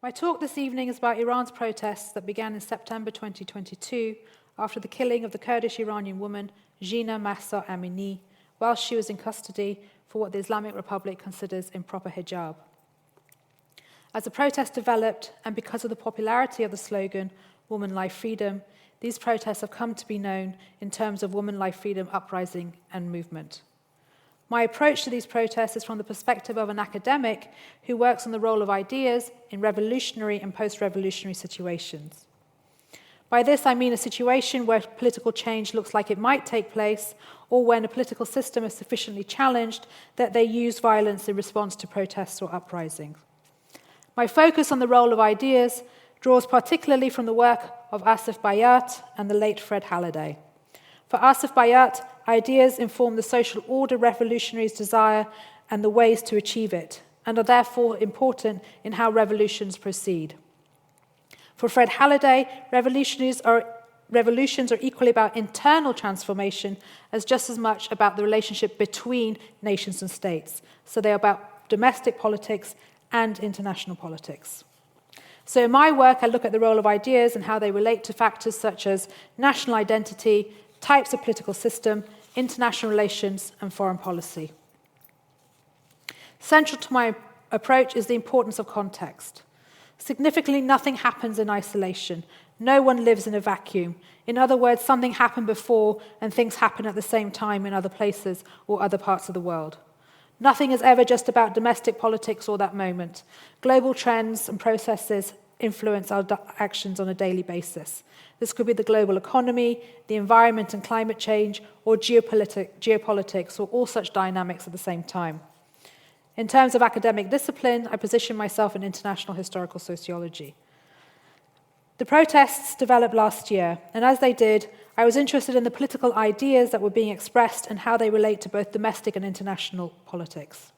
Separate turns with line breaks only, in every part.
My talk this evening is about Iran's protests that began in September 2022 after the killing of the Kurdish Iranian woman Jina Mahsa Amini while she was in custody for what the Islamic Republic considers improper hijab. As the protest developed, and because of the popularity of the slogan, Woman, Life, Freedom, these protests have come to be known in terms of Woman, Life, Freedom uprising and movement. My approach to these protests is from the perspective of an academic who works on the role of ideas in revolutionary and post-revolutionary situations. By this, I mean a situation where political change looks like it might take place, or when a political system is sufficiently challenged that they use violence in response to protests or uprisings. My focus on the role of ideas draws particularly from the work of Asif Bayat and the late Fred Halliday. For Asif Bayat, ideas inform the social order revolutionaries desire and the ways to achieve it, and are therefore important in how revolutions proceed. For Fred Halliday, revolutions are equally about internal transformation as just as much about the relationship between nations and states. So they are about domestic politics and international politics. So in my work, I look at the role of ideas and how they relate to factors such as national identity, types of political system, international relations, and foreign policy. Central to my approach is the importance of context. Significantly, nothing happens in isolation. No one lives in a vacuum. In other words, something happened before and things happen at the same time in other places or other parts of the world. Nothing is ever just about domestic politics or that moment. Global trends and processes influence our actions on a daily basis. This could be the global economy, the environment and climate change, or geopolitics, or all such dynamics at the same time. In terms of academic discipline, I position myself in international historical sociology. The protests developed last year, and as they did, I was interested in the political ideas that were being expressed and how they relate to both domestic and international politics.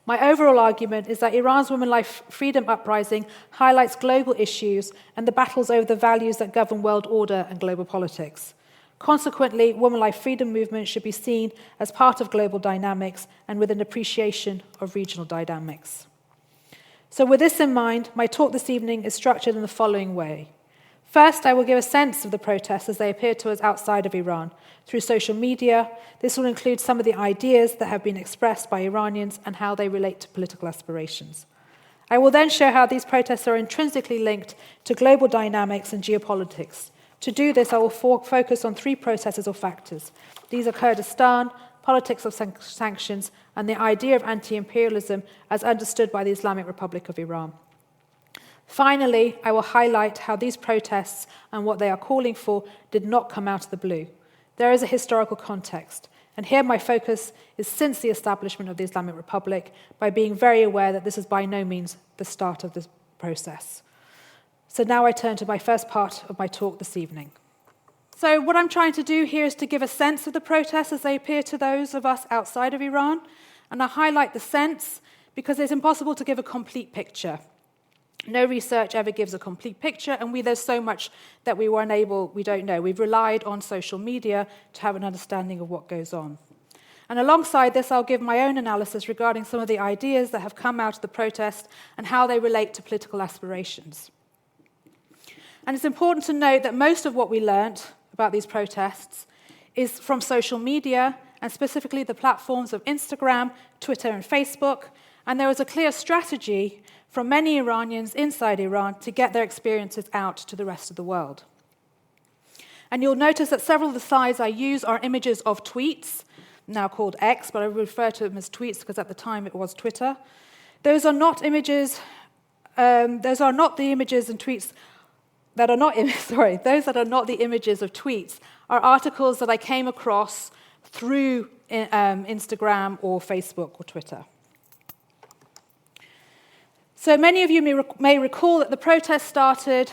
My overall argument is that Iran's Women, Life, Freedom uprising highlights global issues and the battles over the values that govern world order and global politics. Consequently, Women, Life, Freedom movement should be seen as part of global dynamics and with an appreciation of regional dynamics. So with this in mind, my talk this evening is structured in the following way. First, I will give a sense of the protests as they appear to us outside of Iran. Through social media, this will include some of the ideas that have been expressed by Iranians and how they relate to political aspirations. I will then show how these protests are intrinsically linked to global dynamics and geopolitics. To do this, I will focus on three processes or factors. These are Kurdistan, politics of sanctions, and the idea of anti-imperialism as understood by the Islamic Republic of Iran. Finally, I will highlight how these protests and what they are calling for did not come out of the blue. There is a historical context, and here my focus is since the establishment of the Islamic Republic, by being very aware that this is by no means the start of this process. So now I turn to my first part of my talk this evening. So what I'm trying to do here is to give a sense of the protests as they appear to those of us outside of Iran, and I highlight the sense because it's impossible to give a complete picture. No research ever gives a complete picture, and there's so much that we don't know. We've relied on social media to have an understanding of what goes on. And alongside this, I'll give my own analysis regarding some of the ideas that have come out of the protest and how they relate to political aspirations. And it's important to note that most of what we learnt about these protests is from social media, and specifically the platforms of Instagram, Twitter, and Facebook, and there is a clear strategy from many Iranians inside Iran to get their experiences out to the rest of the world. And you'll notice that several of the slides I use are images of tweets, now called X, but I refer to them as tweets because at the time it was Twitter. Those are not images, those are not the images and tweets that are not, those that are not the images of tweets are articles that I came across through Instagram or Facebook or Twitter. So many of you may recall that the protest started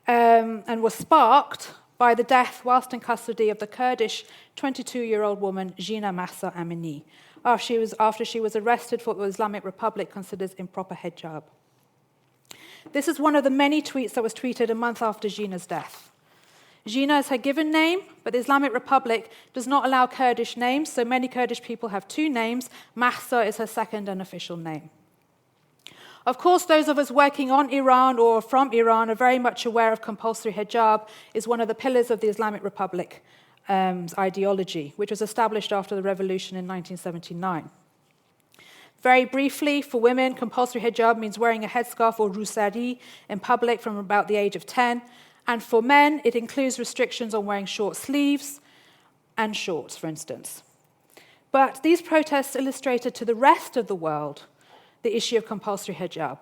and was sparked by the death whilst in custody of the Kurdish 22-year-old woman Jina Mahsa Amini after she was arrested for what the Islamic Republic considers improper hijab. This is one of the many tweets that was tweeted a month after Jina's death. Jina is her given name, but the Islamic Republic does not allow Kurdish names, so many Kurdish people have two names. Mahsa is her second and official name. Of course, those of us working on Iran or from Iran are very much aware of compulsory hijab is one of the pillars of the Islamic Republic ideology, which was established after the revolution in 1979. Very briefly, for women, compulsory hijab means wearing a headscarf or rousari in public from about the age of 10. And for men, it includes restrictions on wearing short sleeves and shorts, for instance. But these protests illustrated to the rest of the world the issue of compulsory hijab.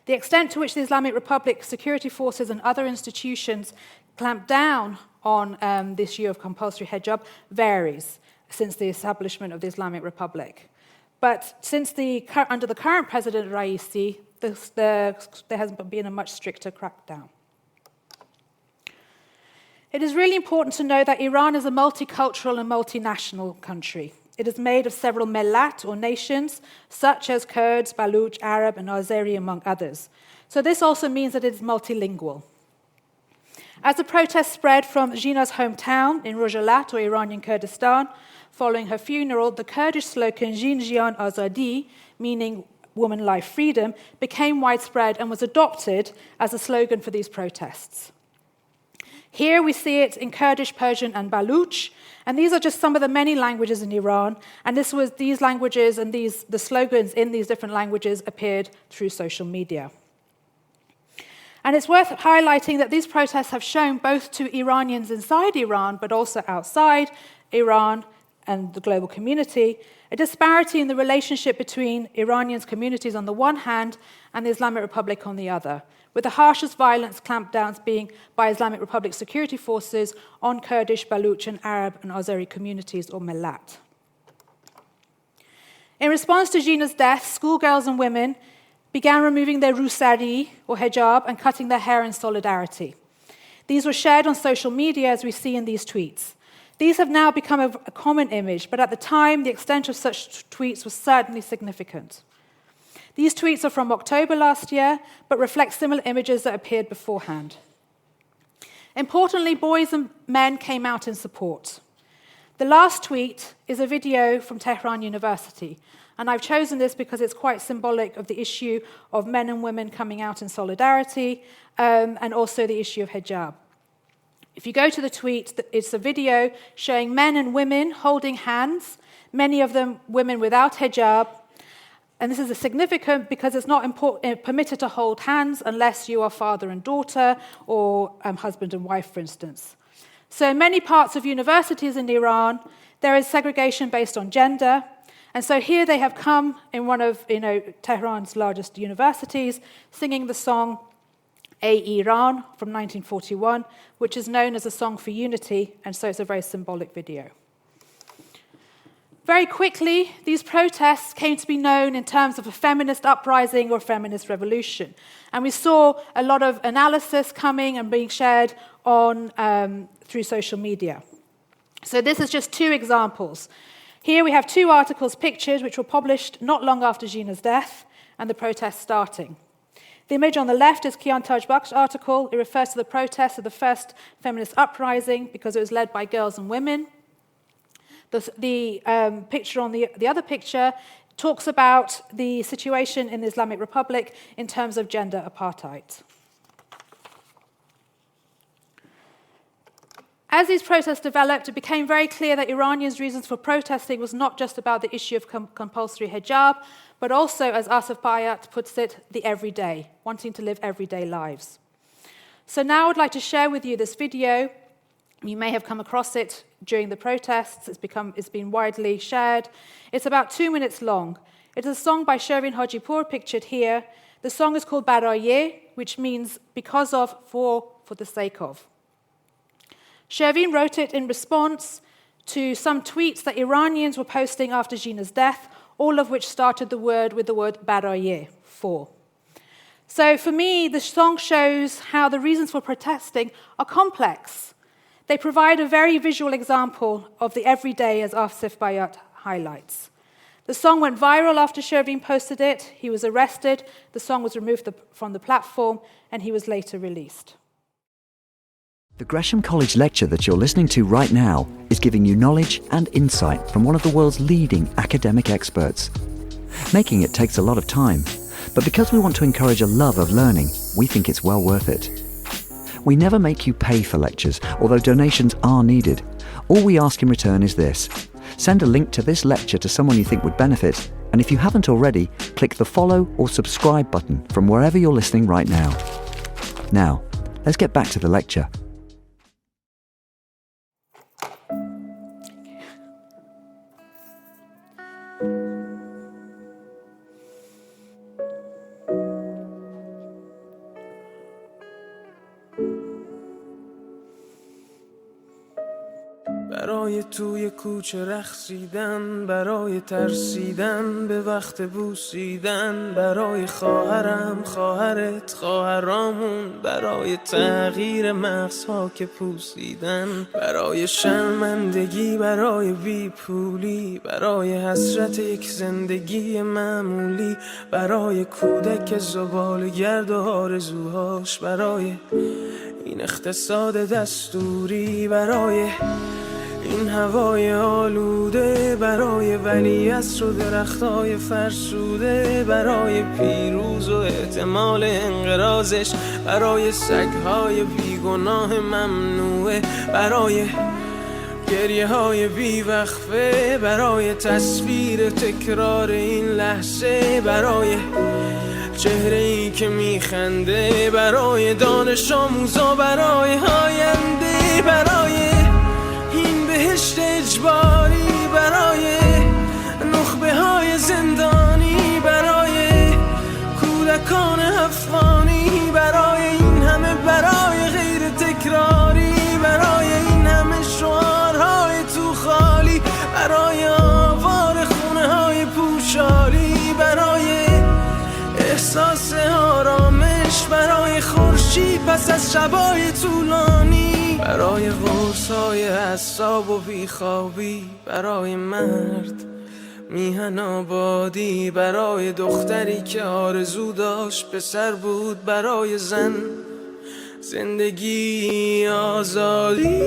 The extent to which the Islamic Republic security forces and other institutions clamp down on the issue of compulsory hijab varies since the establishment of the Islamic Republic. But since under the current President Raisi, there has been a much stricter crackdown. It is really important to know that Iran is a multicultural and multinational country. It is made of several millat, or nations, such as Kurds, Baluch, Arab, and Azeri, among others. So this also means that it is multilingual. As the protests spread from Jina's hometown in Rojalat, or Iranian Kurdistan, following her funeral, the Kurdish slogan Jin Jian Azadi, meaning woman, life, freedom, became widespread and was adopted as a slogan for these protests. Here we see it in Kurdish, Persian, and Baluch, and these are just some of the many languages in Iran, and these languages and the slogans in these different languages appeared through social media. And it's worth highlighting that these protests have shown both to Iranians inside Iran, but also outside Iran and the global community, a disparity in the relationship between Iranians' communities on the one hand and the Islamic Republic on the other, with the harshest violence clampdowns being by Islamic Republic security forces on Kurdish, Baluch, and Arab and Azeri communities, or millat. In response to Jina's death, schoolgirls and women began removing their rousari, or hijab, and cutting their hair in solidarity. These were shared on social media, as we see in these tweets. These have now become a common image, but at the time, the extent of such tweets was certainly significant. These tweets are from October last year, but reflect similar images that appeared beforehand. Importantly, boys and men came out in support. The last tweet is a video from Tehran University, and I've chosen this because it's quite symbolic of the issue of men and women coming out in solidarity, and also the issue of hijab. If you go to the tweet, it's a video showing men and women holding hands, many of them women without hijab. And this is significant because it's not permitted to hold hands unless you are father and daughter or husband and wife, for instance. So in many parts of universities in Iran, there is segregation based on gender. And so here they have come in one of Tehran's largest universities, singing the song Iran from 1941, which is known as a song for unity, and so it's a very symbolic video. Very quickly, these protests came to be known in terms of a feminist uprising or feminist revolution. And we saw a lot of analysis coming and being shared on through social media. So this is just two examples. Here we have two articles pictured, which were published not long after Jina's death and the protests starting. The image on the left is Kian Tajbakhsh's article. It refers to the protests of the first feminist uprising because it was led by girls and women. The picture on the other picture talks about the situation in the Islamic Republic in terms of gender apartheid. As these protests developed, it became very clear that Iranians' reasons for protesting was not just about the issue of compulsory hijab, but also, as Asif Bayat puts it, the everyday, wanting to live everyday lives. So now I'd like to share with you this video. You may have come across it during the protests. It's been widely shared. It's about 2 minutes long. It is a song by Shervin Hajipur, pictured here. The song is called Baraye, which means because of, for the sake of. Shervin wrote it in response to some tweets that Iranians were posting after Jina's death, all of which started with the word Baraye, for. So for me, the song shows how the reasons for protesting are complex. They provide a very visual example of the everyday, as Asif Bayat highlights. The song went viral after Shervin posted it. He was arrested. The song was removed from the platform, and he was later released.
The Gresham College lecture that you're listening to right now is giving you knowledge and insight from one of the world's leading academic experts. Making it takes a lot of time, But because we want to encourage a love of learning, we think it's well worth it. We never make you pay for lectures, although donations are needed. All we ask in return is this. Send a link to this lecture to someone you think would benefit, and if you haven't already, click the follow or subscribe button from wherever you're listening right now. Now, let's get back to the lecture.
برای توی کوچه رقصیدن، برای ترسیدن به وقت بوسیدن، برای خواهرم، خواهرت، خواهرامون، برای تغییر مغزها که پوسیدن، برای شرمندگی، برای بیپولی، برای حسرت یک زندگی معمولی، برای کودک زباله‌گرد و آرزوهاش، برای این اقتصاد دستوری، برای این هوای آلوده، برای ولیعصر و درختای فرسوده، برای پیروز و احتمال انقراضش، برای سگهای بیگناه ممنوعه، برای گریه های بیوقفه، برای تصویر تکرار این لحظه، برای چهره ای که میخنده، برای دانش آموزا، برای آینده، برای این بهشت اجباری، برای نخبه های زندانی، برای کودکان افغانی، برای این همه برای غیر تکراری، برای این همه شعارهای تو خالی، برای آوار خونه های پوشالی، برای احساس آرامش، برای خورشید پس از شبای طولانی، برای قرصای اعصاب و بیخوابی، برای مرد میهن آبادی، برای دختری که آرزو داشت پسر بود، برای زن زندگی آزادی،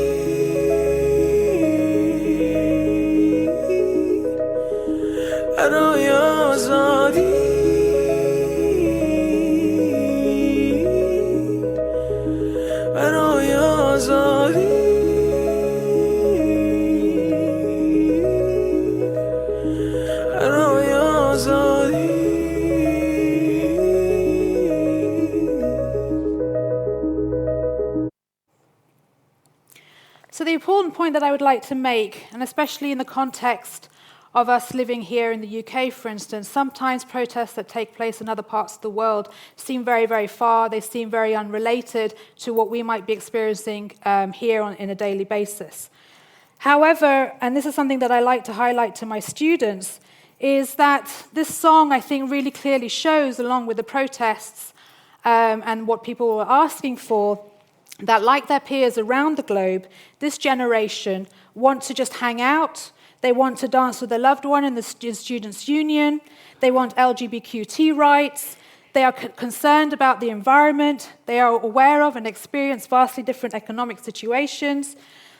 برای آزادی، برای آزادی، برای آزادی.
So the important point that I would like to make, and especially in the context of us living here in the UK, for instance, sometimes protests that take place in other parts of the world seem very, very far. They seem very unrelated to what we might be experiencing here in a daily basis. However, and this is something that I like to highlight to my students, is that this song, I think, really clearly shows, along with the protests and what people were asking for, that like their peers around the globe, this generation want to just hang out. They want to dance with their loved one in the Students' Union. They want LGBTQ rights. They are concerned about the environment. They are aware of and experience vastly different economic situations.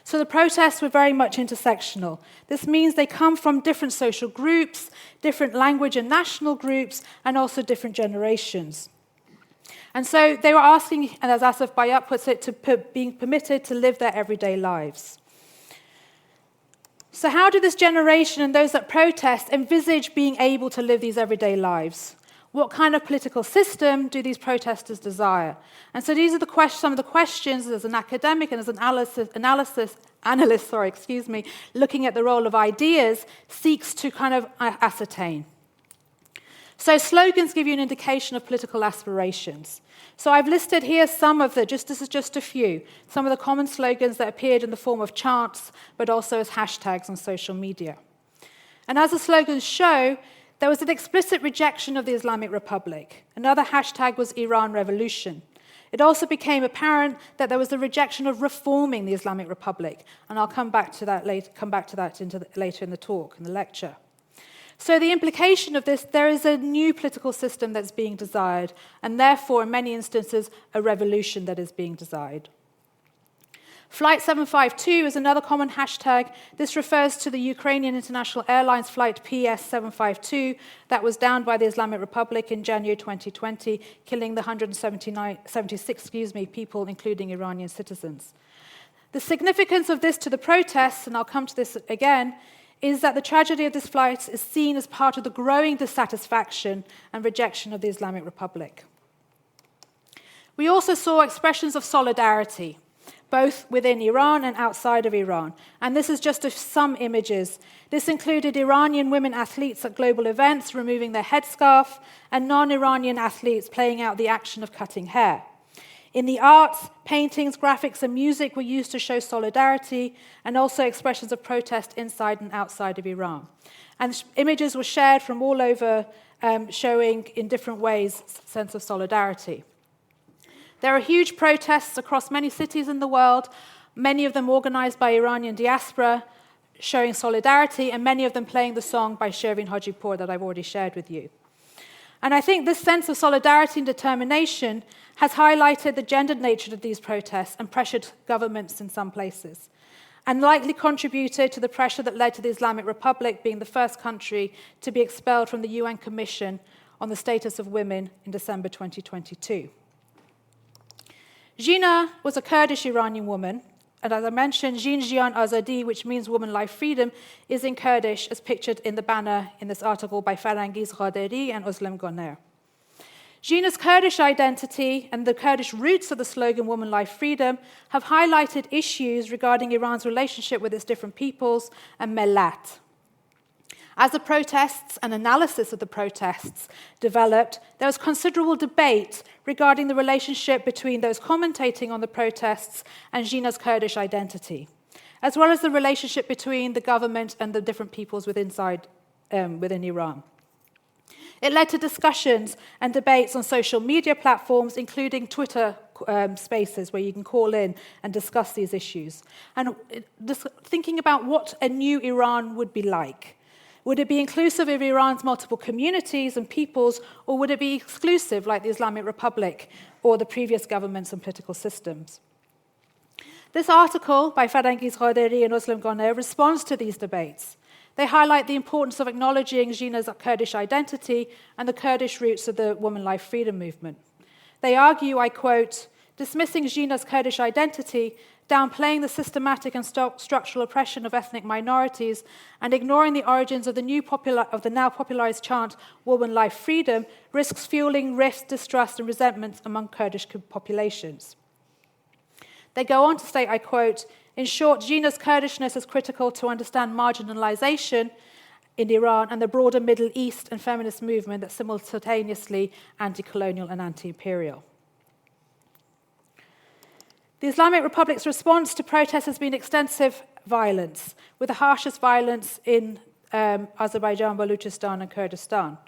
So the protests were very much intersectional. This means they come from different social groups, different language and national groups, and also different generations. And so they were asking, and as Asif Bayat puts it, to being permitted to live their everyday lives. So how do this generation and those that protest envisage being able to live these everyday lives? What kind of political system do these protesters desire? And so these are some of the questions as an academic and as an analyst, looking at the role of ideas, seeks to kind of ascertain. So slogans give you an indication of political aspirations. So I've listed here some of this is just a few, some of the common slogans that appeared in the form of chants, but also as hashtags on social media. And as the slogans show, there was an explicit rejection of the Islamic Republic. Another hashtag was Iran Revolution. It also became apparent that there was a rejection of reforming the Islamic Republic, and I'll come back to that later in the talk, in the lecture. So the implication of this, there is a new political system that's being desired, and therefore, in many instances, a revolution that is being desired. Flight 752 is another common hashtag. This refers to the Ukrainian International Airlines flight PS 752 that was downed by the Islamic Republic in January 2020, killing the 176 people, including Iranian citizens. The significance of this to the protests, and I'll come to this again, is that the tragedy of this flight is seen as part of the growing dissatisfaction and rejection of the Islamic Republic. We also saw expressions of solidarity, both within Iran and outside of Iran. And this is just some images. This included Iranian women athletes at global events removing their headscarf, and non-Iranian athletes playing out the action of cutting hair. In the arts, paintings, graphics, and music were used to show solidarity, and also expressions of protest inside and outside of Iran. And images were shared from all over, showing in different ways a sense of solidarity. There are huge protests across many cities in the world, many of them organized by Iranian diaspora, showing solidarity, and many of them playing the song by Shervin Hajipour that I've already shared with you. And I think this sense of solidarity and determination has highlighted the gendered nature of these protests and pressured governments in some places, and likely contributed to the pressure that led to the Islamic Republic being the first country to be expelled from the UN Commission on the Status of Women in December 2022. Jina was a Kurdish Iranian woman, and as I mentioned, Jin Jian Azadi, which means woman, life, freedom, is in Kurdish, as pictured in the banner in this article by Farangiz Ghaderi and Özlem Goner. Jina's Kurdish identity and the Kurdish roots of the slogan woman, life, freedom have highlighted issues regarding Iran's relationship with its different peoples and millat. As the protests and analysis of the protests developed, there was considerable debate regarding the relationship between those commentating on the protests and Jina's Kurdish identity, as well as the relationship between the government and the different peoples within Iran. It led to discussions and debates on social media platforms, including Twitter spaces where you can call in and discuss these issues, and thinking about what a new Iran would be like. Would it be inclusive of Iran's multiple communities and peoples, or would it be exclusive like the Islamic Republic or the previous governments and political systems? This article by Farangiz Ghaderi and Özlem Goner responds to these debates. They highlight the importance of acknowledging Jina's Kurdish identity and the Kurdish roots of the woman life freedom movement. They argue, I quote, dismissing Jina's Kurdish identity, downplaying the systematic and structural oppression of ethnic minorities, and ignoring the origins of the now popularized chant, woman, life, freedom, risks fueling rift, distrust, and resentment among Kurdish populations. They go on to state, I quote, in short, Jina's Kurdishness is critical to understand marginalization in Iran and the broader Middle East and feminist movement that's simultaneously anti-colonial and anti-imperial. The Islamic Republic's response to protests has been extensive violence, with the harshest violence in Azerbaijan, Baluchistan, and Kurdistan.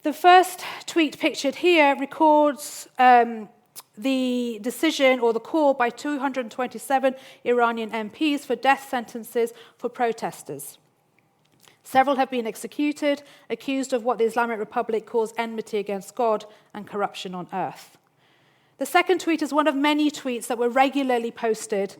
The first tweet pictured here records the decision or the call by 227 Iranian MPs for death sentences for protesters. Several have been executed, accused of what the Islamic Republic calls enmity against God and corruption on earth. The second tweet is one of many tweets that were regularly posted,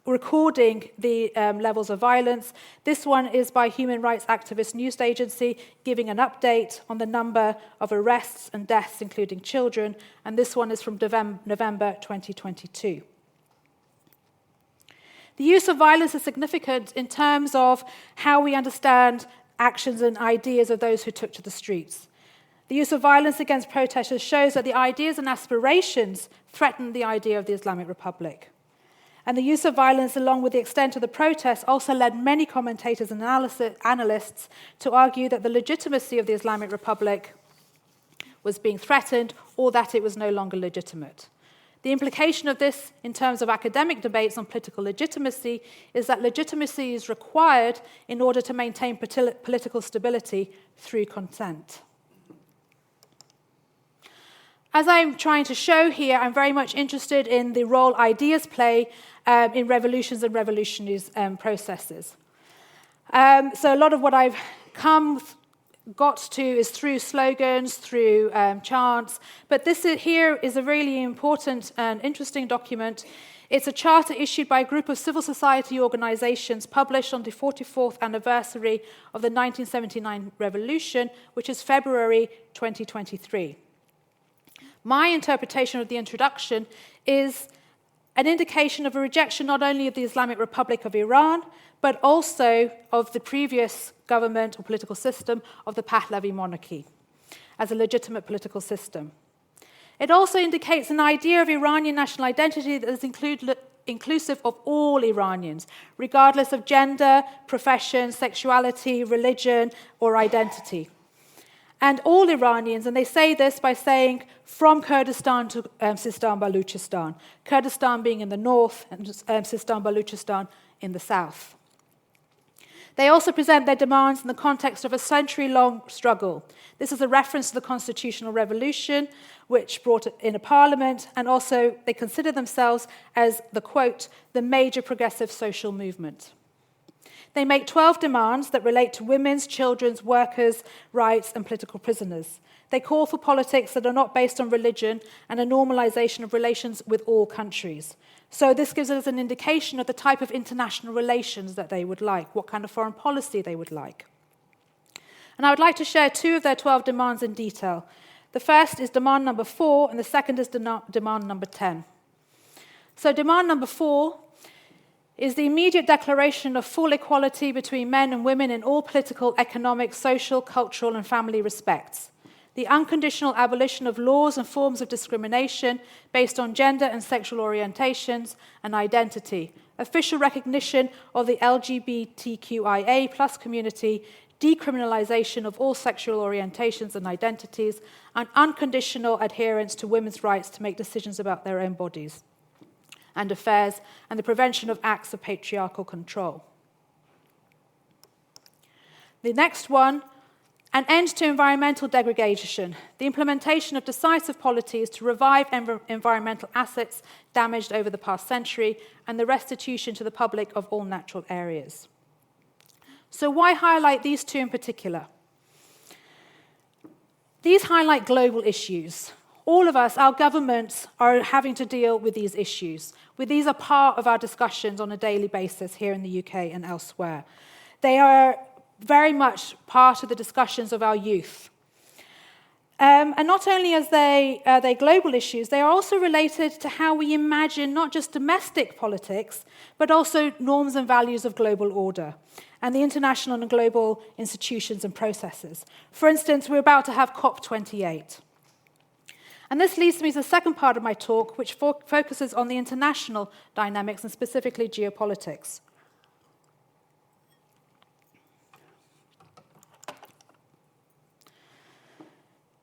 recording the levels of violence. This one is by human rights activist news agency, giving an update on the number of arrests and deaths, including children, and this one is from November 2022. The use of violence is significant in terms of how we understand actions and ideas of those who took to the streets. The use of violence against protesters shows that the ideas and aspirations threaten the idea of the Islamic Republic. And the use of violence, along with the extent of the protests, also led many commentators and analysts to argue that the legitimacy of the Islamic Republic was being threatened, or that it was no longer legitimate. The implication of this, in terms of academic debates on political legitimacy, is that legitimacy is required in order to maintain political stability through consent. As I'm trying to show here, I'm very much interested in the role ideas play in revolutions and revolutionary processes. So a lot of what I've come got to is through slogans, through chants. But here is a really important and interesting document. It's a charter issued by a group of civil society organizations published on the 44th anniversary of the 1979 revolution, which is February 2023. My interpretation of the introduction is an indication of a rejection not only of the Islamic Republic of Iran, but also of the previous government or political system of the Pahlavi monarchy as a legitimate political system. It also indicates an idea of Iranian national identity that is inclusive of all Iranians, regardless of gender, profession, sexuality, religion, or identity. And all Iranians, and they say this by saying from Kurdistan to Sistan Baluchistan, Kurdistan being in the north and Sistan Baluchistan in the south. They also present their demands in the context of a century-long struggle. This is a reference to the constitutional revolution, which brought in a parliament, and also they consider themselves as the, quote, the major progressive social movement. They make 12 demands that relate to women's, children's, workers' rights, and political prisoners. They call for politics that are not based on religion and a normalization of relations with all countries. So this gives us an indication of the type of international relations that they would like, what kind of foreign policy they would like. And I would like to share 2 of their 12 demands in detail. The first is demand number 4, and the second is demand number 10. So demand number 4 is the immediate declaration of full equality between men and women in all political, economic, social, cultural, and family respects. The unconditional abolition of laws and forms of discrimination based on gender and sexual orientations and identity. Official recognition of the LGBTQIA+ community, decriminalization of all sexual orientations and identities, and unconditional adherence to women's rights to make decisions about their own bodies and affairs, and the prevention of acts of patriarchal control. The next one, an end to environmental degradation, the implementation of decisive policies to revive environmental assets damaged over the past century, and the restitution to the public of all natural areas. So why highlight these 2 in particular? These highlight global issues. All of us, our governments, are having to deal with these issues. These are part of our discussions on a daily basis here in the UK and elsewhere. They are very much part of the discussions of our youth. And not only are they global issues, they are also related to how we imagine not just domestic politics, but also norms and values of global order and the international and global institutions and processes. For instance, we're about to have COP28. And this leads me to the second part of my talk, which focuses on the international dynamics and specifically geopolitics.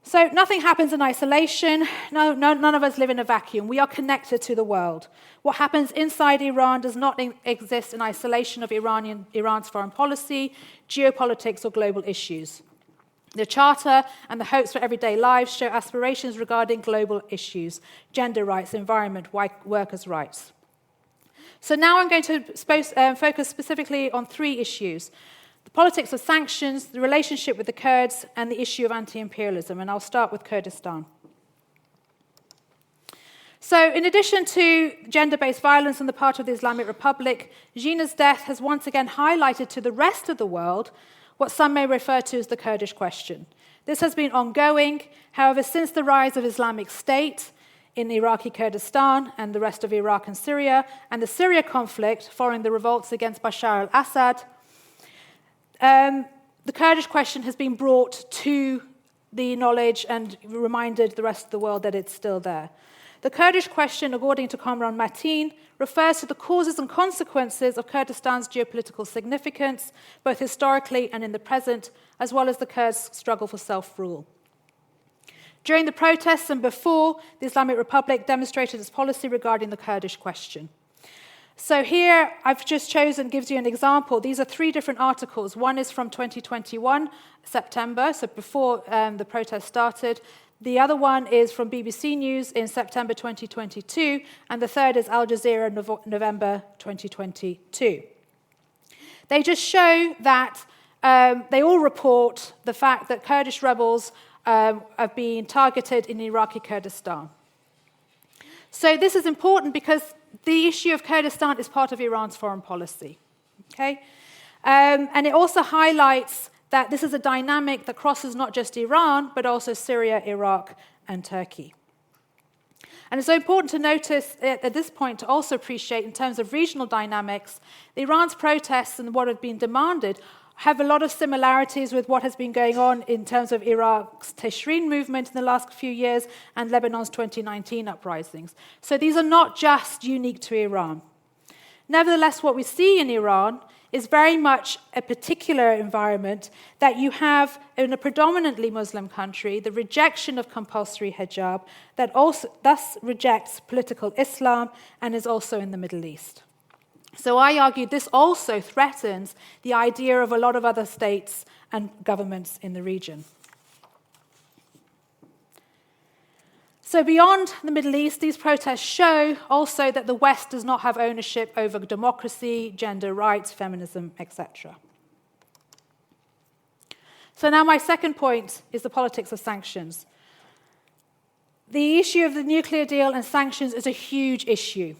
So nothing happens in isolation. None of us live in a vacuum. We are connected to the world. What happens inside Iran does not exist in isolation of Iran's foreign policy, geopolitics, or global issues. The Charter and the hopes for everyday lives show aspirations regarding global issues, gender rights, environment, workers' rights. So now I'm going to focus specifically on 3 issues: the politics of sanctions, the relationship with the Kurds, and the issue of anti-imperialism. And I'll start with Kurdistan. So in addition to gender-based violence on the part of the Islamic Republic, Jina's death has once again highlighted to the rest of the world what some may refer to as the Kurdish question. This has been ongoing, however, since the rise of Islamic State in Iraqi Kurdistan and the rest of Iraq and Syria, and the Syria conflict following the revolts against Bashar al-Assad. The Kurdish question has been brought to the knowledge and reminded the rest of the world that it's still there. The Kurdish question, according to Comrade Mateen, refers to the causes and consequences of Kurdistan's geopolitical significance, both historically and in the present, as well as the Kurds' struggle for self-rule. During the protests and before, the Islamic Republic demonstrated its policy regarding the Kurdish question. So here, I've just chosen, gives you an example. These are 3 different articles. One is from 2021, September, so before the protest started. The other one is from BBC News in September 2022, and the third is Al Jazeera, November 2022. They just show that they all report the fact that Kurdish rebels are being targeted in Iraqi Kurdistan. So this is important because the issue of Kurdistan is part of Iran's foreign policy. Okay? And it also highlights that this is a dynamic that crosses not just Iran, but also Syria, Iraq, and Turkey. And it's so important to notice at this point to also appreciate, in terms of regional dynamics, Iran's protests and what have been demanded have a lot of similarities with what has been going on in terms of Iraq's Tishreen movement in the last few years and Lebanon's 2019 uprisings. So these are not just unique to Iran. Nevertheless, what we see in Iran is very much a particular environment that you have in a predominantly Muslim country, the rejection of compulsory hijab that also thus rejects political Islam and is also in the Middle East. So I argue this also threatens the idea of a lot of other states and governments in the region. So beyond the Middle East, these protests show also that the West does not have ownership over democracy, gender rights, feminism, etc. So now my second point is the politics of sanctions. The issue of the nuclear deal and sanctions is a huge issue.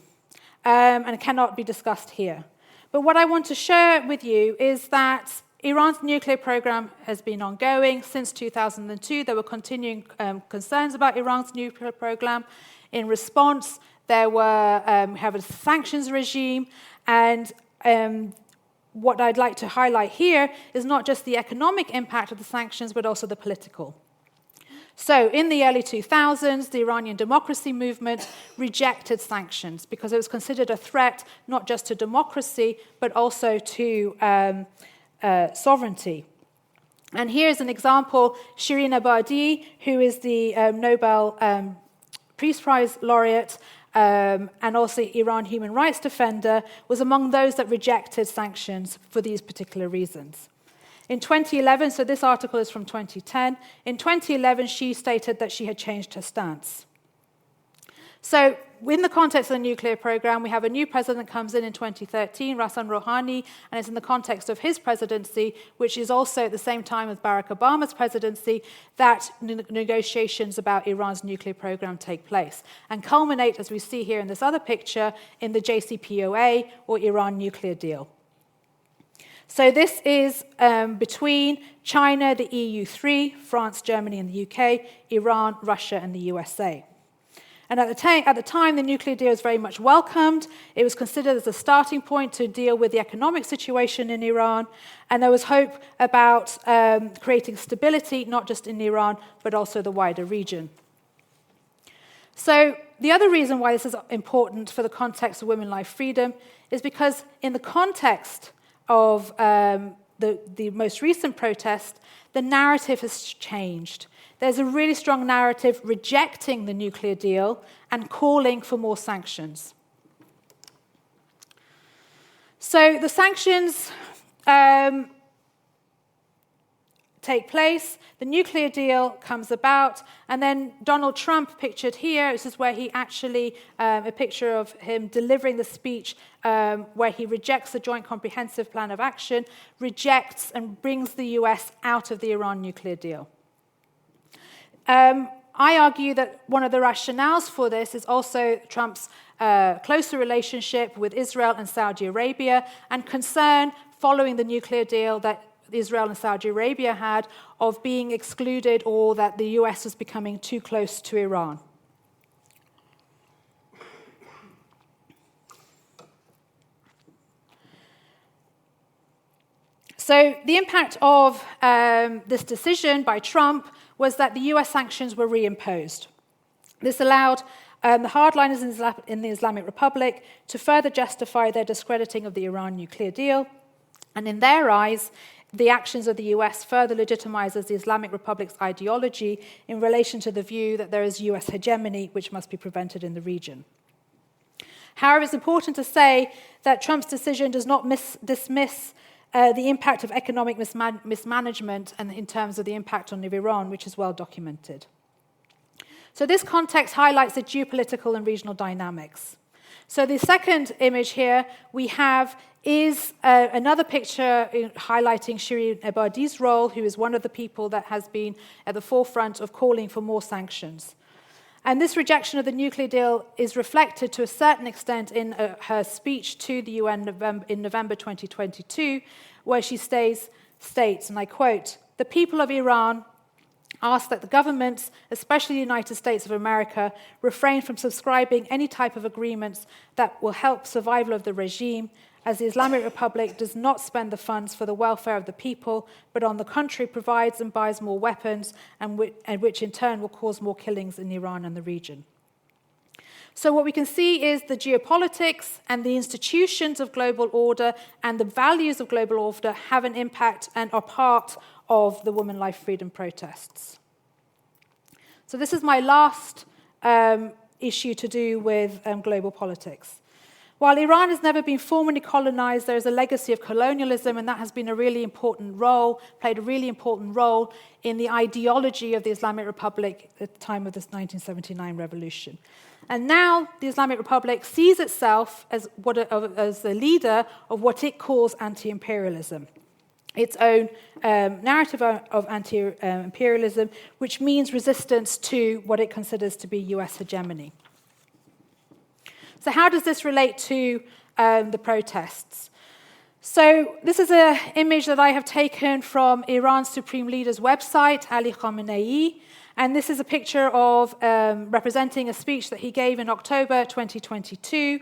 And cannot be discussed here. But what I want to share with you is that Iran's nuclear program has been ongoing since 2002. There were continuing concerns about Iran's nuclear program. In response, there were have a sanctions regime, and what I'd like to highlight here is not just the economic impact of the sanctions, but also the political. So in the early 2000s, the Iranian democracy movement rejected sanctions because it was considered a threat not just to democracy, but also to sovereignty. And here's an example. Shirin Ebadi, who is the Nobel Peace Prize laureate and also Iran human rights defender, was among those that rejected sanctions for these particular reasons. In 2011, so this article is from 2010, in 2011 she stated that she had changed her stance. So in the context of the nuclear program, we have a new president comes in 2013, Hassan Rouhani, and it's in the context of his presidency, which is also at the same time as Barack Obama's presidency, that negotiations about Iran's nuclear program take place and culminate, as we see here in this other picture, in the JCPOA, or Iran nuclear deal. So this is between China, the EU3, France, Germany, and the UK, Iran, Russia, and the USA. And at the time, the nuclear deal was very much welcomed. It was considered as a starting point to deal with the economic situation in Iran. And there was hope about creating stability, not just in Iran, but also the wider region. So the other reason why this is important for the context of women, life, freedom is because in the context of the most recent protest, the narrative has changed. There's a really strong narrative rejecting the nuclear deal and calling for more sanctions. So the sanctions take place, the nuclear deal comes about, and then Donald Trump, pictured here, this is where he actually, a picture of him delivering the speech where he rejects the Joint Comprehensive Plan of Action, rejects and brings the US out of the Iran nuclear deal. I argue that one of the rationales for this is also Trump's closer relationship with Israel and Saudi Arabia and concern following the nuclear deal that Israel and Saudi Arabia had of being excluded or that the US was becoming too close to Iran. So the impact of this decision by Trump was that the US sanctions were reimposed. This allowed the hardliners in the Islamic Republic to further justify their discrediting of the Iran nuclear deal. And in their eyes, the actions of the US further legitimizes the Islamic Republic's ideology in relation to the view that there is US hegemony which must be prevented in the region. However, it's important to say that Trump's decision does not dismiss the impact of economic mismanagement and in terms of the impact on Iran, which is well documented. So this context highlights the geopolitical and regional dynamics. So the second image here, we have is another picture highlighting Shirin Ebadi's role, who is one of the people that has been at the forefront of calling for more sanctions. And this rejection of the nuclear deal is reflected to a certain extent in her speech to the UN in November 2022, where she states, and I quote, "The people of Iran ask that the governments, especially the United States of America, refrain from subscribing any type of agreements that will help survival of the regime, as the Islamic Republic does not spend the funds for the welfare of the people, but on the contrary provides and buys more weapons, and which in turn will cause more killings in Iran and the region." So what we can see is the geopolitics and the institutions of global order and the values of global order have an impact and are part of the Women, Life, Freedom protests. So this is my last issue to do with global politics. While Iran has never been formally colonized, there is a legacy of colonialism, and that has been played a really important role in the ideology of the Islamic Republic at the time of this 1979 revolution. And now the Islamic Republic sees itself as the leader of what it calls anti-imperialism, its own narrative of anti-imperialism, which means resistance to what it considers to be US hegemony. So how does this relate to the protests? So this is an image that I have taken from Iran's Supreme Leader's website, Ali Khamenei, and this is a picture of representing a speech that he gave in October 2022,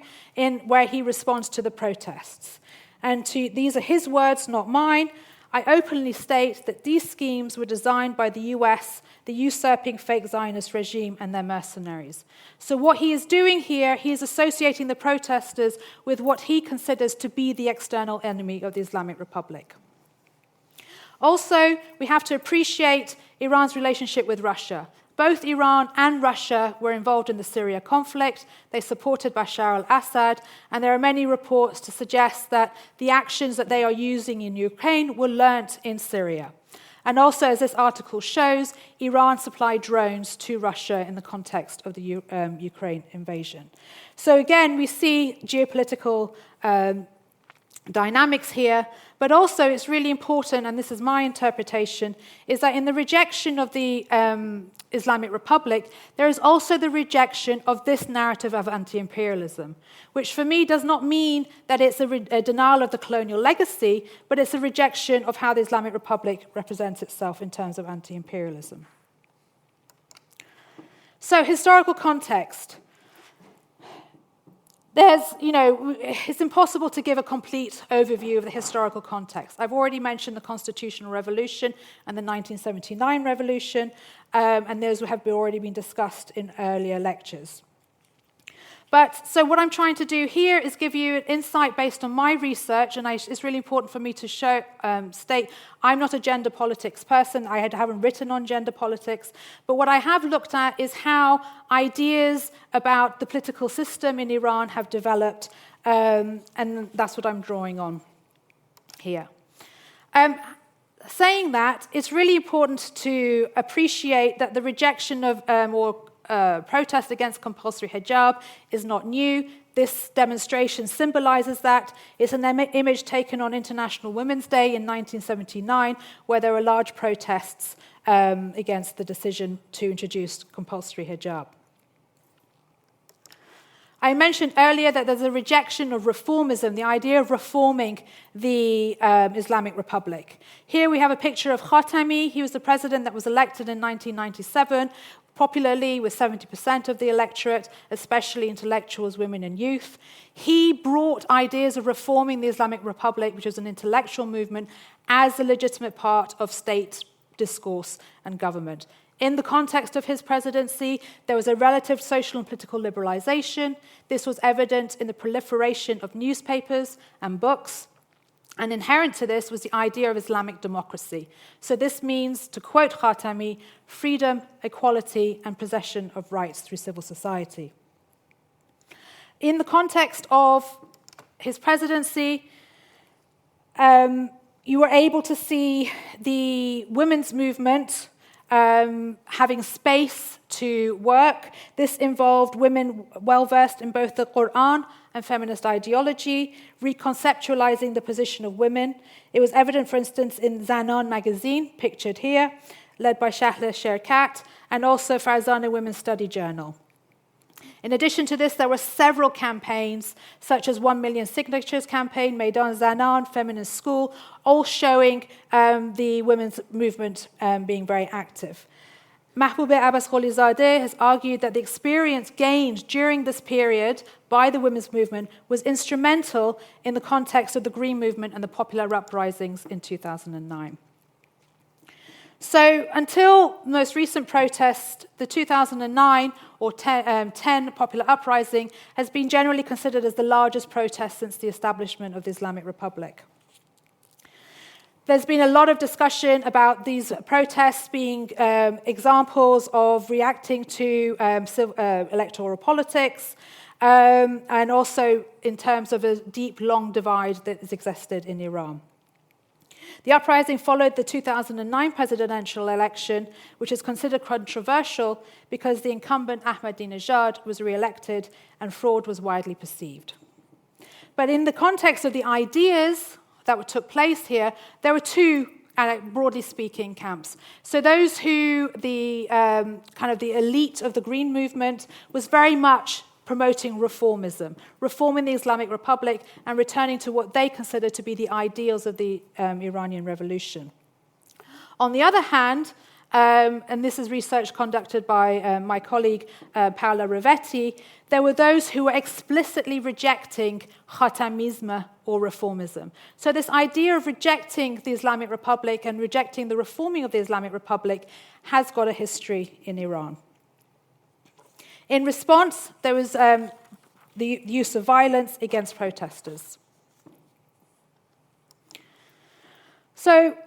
where he responds to the protests. And these are his words, not mine. "I openly state that these schemes were designed by the US, the usurping fake Zionist regime, and their mercenaries." So what he is doing here, he is associating the protesters with what he considers to be the external enemy of the Islamic Republic. Also, we have to appreciate Iran's relationship with Russia. Both Iran and Russia were involved in the Syria conflict. They supported Bashar al-Assad, and there are many reports to suggest that the actions that they are using in Ukraine were learnt in Syria. And also, as this article shows, Iran supplied drones to Russia in the context of the Ukraine invasion. So again, we see geopolitical dynamics here, but also it's really important, and this is my interpretation, is that in the rejection of the Islamic Republic, there is also the rejection of this narrative of anti-imperialism, which for me does not mean that it's a denial of the colonial legacy, but it's a rejection of how the Islamic Republic represents itself in terms of anti-imperialism. So, historical context. It's impossible to give a complete overview of the historical context. I've already mentioned the Constitutional Revolution and the 1979 revolution, and those have already been discussed in earlier lectures. So what I'm trying to do here is give you an insight based on my research, and it's really important for me to state I'm not a gender politics person. I haven't written on gender politics, but what I have looked at is how ideas about the political system in Iran have developed, and that's what I'm drawing on here. Saying that, it's really important to appreciate that the rejection of protest against compulsory hijab is not new. This demonstration symbolizes that. It's an image taken on International Women's Day in 1979, where there were large protests against the decision to introduce compulsory hijab. I mentioned earlier that there's a rejection of reformism, the idea of reforming the Islamic Republic. Here we have a picture of Khatami. He was the president that was elected in 1997, popularly with 70% of the electorate, especially intellectuals, women, and youth. He brought ideas of reforming the Islamic Republic, which was an intellectual movement, as a legitimate part of state discourse and government. In the context of his presidency, there was a relative social and political liberalization. This was evident in the proliferation of newspapers and books. And inherent to this was the idea of Islamic democracy. So this means, to quote Khatami, freedom, equality, and possession of rights through civil society. In the context of his presidency, you were able to see the women's movement having space to work. This involved women well-versed in both the Quran and feminist ideology, reconceptualizing the position of women. It was evident, for instance, in Zanan magazine, pictured here, led by Shahla Sherkat, and also Farzana Women's Study Journal. In addition to this, there were several campaigns, such as 1 Million Signatures campaign, Maidan Zanan, Feminist School, all showing the women's movement being very active. Mahbouba Abbas Kholizadeh has argued that the experience gained during this period by the women's movement was instrumental in the context of the Green Movement and the popular uprisings in 2009. So until the most recent protest, the 2009 or 10 popular uprising has been generally considered as the largest protest since the establishment of the Islamic Republic. There's been a lot of discussion about these protests being examples of reacting to electoral politics, and also in terms of a deep, long divide that has existed in Iran. The uprising followed the 2009 presidential election, which is considered controversial because the incumbent Ahmadinejad was re-elected and fraud was widely perceived. But in the context of the ideas that took place here, there were two, broadly speaking, camps. So those who, the elite of the Green Movement was very much promoting reformism, reforming the Islamic Republic and returning to what they consider to be the ideals of the Iranian Revolution. On the other hand, and this is research conducted by my colleague Paola Rivetti, there were those who were explicitly rejecting Khatamism or reformism. So this idea of rejecting the Islamic Republic and rejecting the reforming of the Islamic Republic has got a history in Iran. In response, there was the use of violence against protesters. So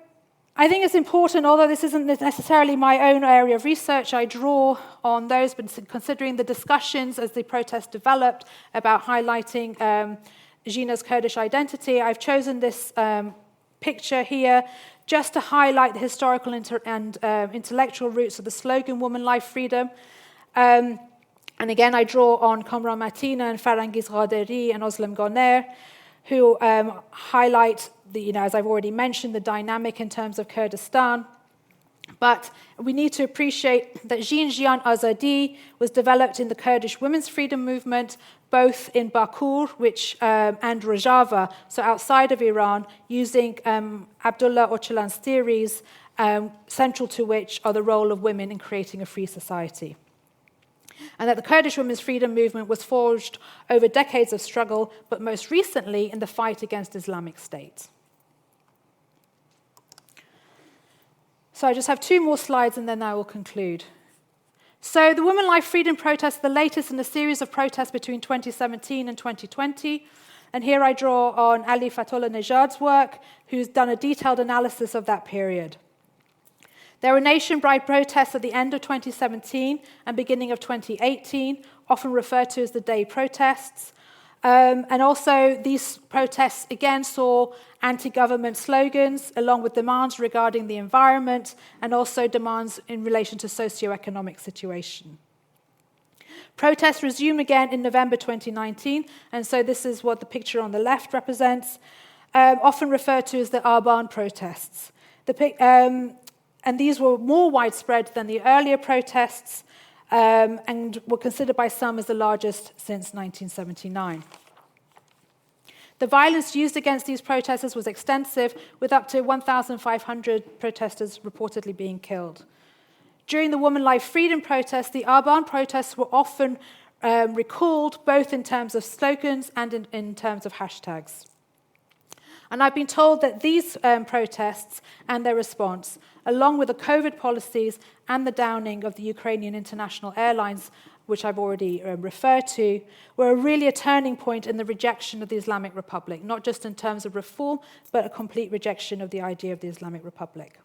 I think it's important, although this isn't necessarily my own area of research, I draw on those, but considering the discussions as the protest developed about highlighting Jina's Kurdish identity, I've chosen this picture here just to highlight the historical and intellectual roots of the slogan Woman, Life, Freedom. And again, I draw on Kamran Matina and Farangiz Ghaderi and Özlem Goner, who highlight as I've already mentioned, the dynamic in terms of Kurdistan. But we need to appreciate that Jin Jiyan Azadi was developed in the Kurdish women's freedom movement, both in Bakur and Rojava, so outside of Iran, using Abdullah Öcalan's theories, central to which are the role of women in creating a free society. And that the Kurdish women's freedom movement was forged over decades of struggle, but most recently in the fight against Islamic State. So I just have two more slides and then I will conclude. So the Women, Life, Freedom protests, the latest in a series of protests between 2017 and 2020. And here I draw on Ali Fatullah Nejad's work, who's done a detailed analysis of that period. There were nationwide protests at the end of 2017 and beginning of 2018, often referred to as the day protests. And also these protests again saw anti-government slogans along with demands regarding the environment and also demands in relation to socio-economic situation. Protests resumed again in November 2019, and so this is what the picture on the left represents, often referred to as the Aban protests. And these were more widespread than the earlier protests and were considered by some as the largest since 1979. The violence used against these protesters was extensive, with up to 1,500 protesters reportedly being killed. During the Women, Life, Freedom protests, the Aban protests were often recalled, both in terms of slogans and in terms of hashtags. And I've been told that these protests and their response, along with the COVID policies and the downing of the Ukrainian international airlines, which I've already referred to, were really a turning point in the rejection of the Islamic Republic, not just in terms of reform, but a complete rejection of the idea of the Islamic Republic.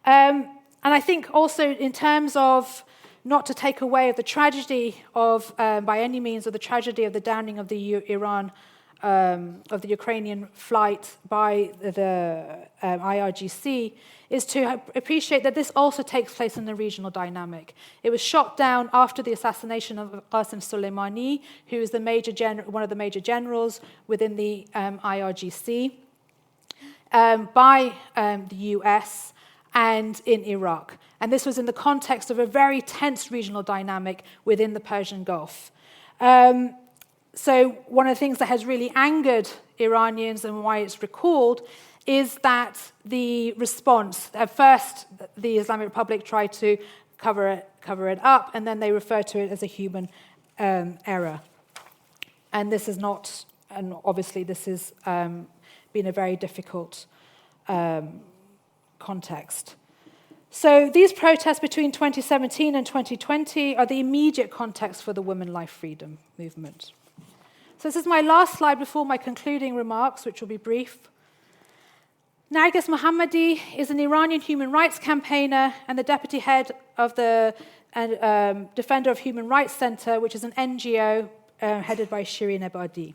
And I think also in terms of not to take away of the tragedy of, by any means, of the tragedy of the downing of the Iran the Ukrainian flight by the IRGC is to appreciate that this also takes place in the regional dynamic. It was shot down after the assassination of Qasem Soleimani, who is one of the major generals within the IRGC, by the US and in Iraq. And this was in the context of a very tense regional dynamic within the Persian Gulf. So one of the things that has really angered Iranians and why it's recalled is that the response, at first the Islamic Republic tried to cover it up, and then they referred to it as a human error. And this is not, and obviously this has been a very difficult context. So these protests between 2017 and 2020 are the immediate context for the Women, Life, Freedom movement. So this is my last slide before my concluding remarks, which will be brief. Narges Mohammadi is an Iranian human rights campaigner and the deputy head of the Defender of Human Rights Center, which is an NGO headed by Shirin Ebadi.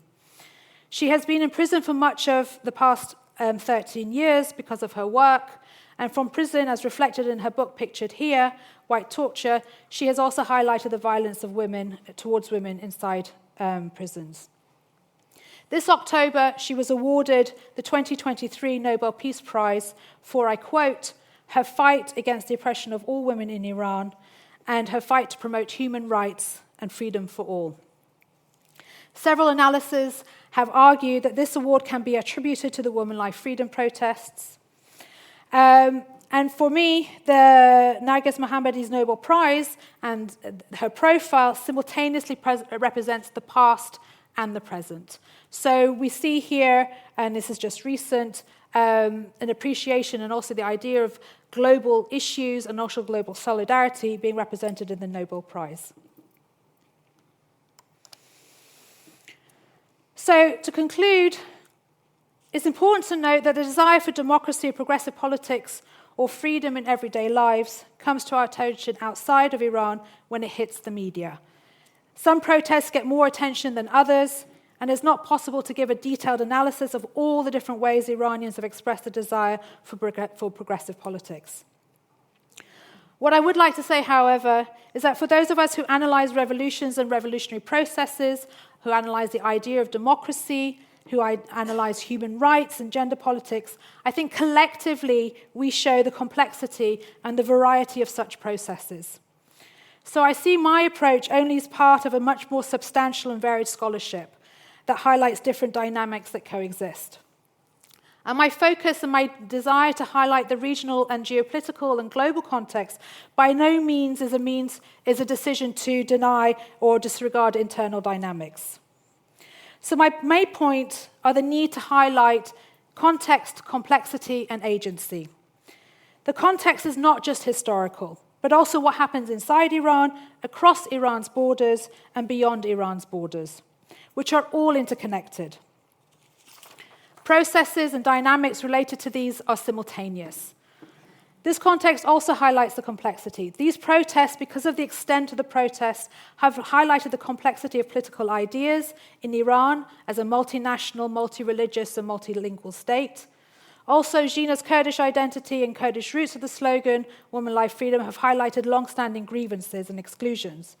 She has been in prison for much of the past 13 years because of her work, and from prison, as reflected in her book pictured here, White Torture, she has also highlighted the violence of women towards women inside prisons. This October, she was awarded the 2023 Nobel Peace Prize for, I quote, her fight against the oppression of all women in Iran and her fight to promote human rights and freedom for all. Several analyses have argued that this award can be attributed to the Women, Life, Freedom protests. And for me, the Narges Mohammadi's Nobel Prize and her profile simultaneously represents the past and the present. So we see here, and this is just recent, an appreciation and also the idea of global issues and also global solidarity being represented in the Nobel Prize. So to conclude, it's important to note that the desire for democracy, progressive politics, or freedom in everyday lives comes to our attention outside of Iran when it hits the media. Some protests get more attention than others, and it's not possible to give a detailed analysis of all the different ways Iranians have expressed a desire for progressive politics. What I would like to say, however, is that for those of us who analyze revolutions and revolutionary processes, who analyze the idea of democracy, who analyze human rights and gender politics, I think collectively we show the complexity and the variety of such processes. So I see my approach only as part of a much more substantial and varied scholarship that highlights different dynamics that coexist. And my focus and my desire to highlight the regional and geopolitical and global context by no means is a decision to deny or disregard internal dynamics. So my main point are the need to highlight context, complexity, and agency. The context is not just historical, but also what happens inside Iran, across Iran's borders, and beyond Iran's borders, which are all interconnected. Processes and dynamics related to these are simultaneous. This context also highlights the complexity. These protests, because of the extent of the protests, have highlighted the complexity of political ideas in Iran as a multinational, multi-religious, and multilingual state. Also, Jina's Kurdish identity and Kurdish roots of the slogan, Women, Life, Freedom, have highlighted long-standing grievances and exclusions.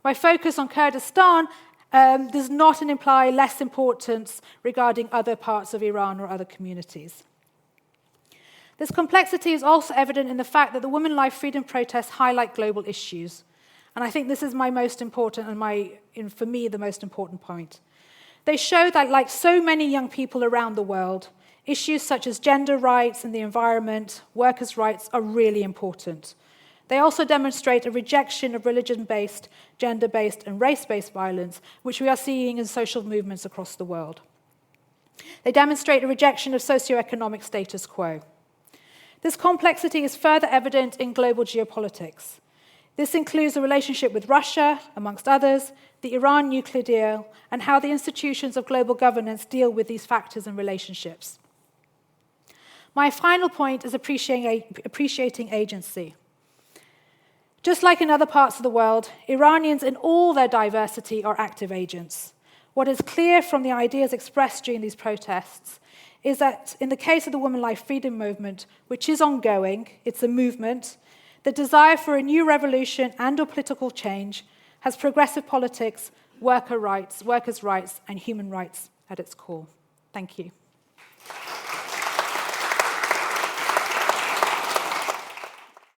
My focus on Kurdistan does not imply less importance regarding other parts of Iran or other communities. This complexity is also evident in the fact that the Women, Life, Freedom protests highlight global issues. And I think this is my most important and for me, the most important point. They show that, like so many young people around the world, issues such as gender rights and the environment, workers' rights are really important. They also demonstrate a rejection of religion-based, gender-based, and race-based violence, which we are seeing in social movements across the world. They demonstrate a rejection of socioeconomic status quo. This complexity is further evident in global geopolitics. This includes the relationship with Russia, amongst others, the Iran nuclear deal, and how the institutions of global governance deal with these factors and relationships. My final point is appreciating agency. Just like in other parts of the world, Iranians in all their diversity are active agents. What is clear from the ideas expressed during these protests is that in the case of the Women Life Freedom Movement, which is ongoing, it's a movement, the desire for a new revolution and or political change has progressive politics, workers' rights, and human rights at its core. Thank you.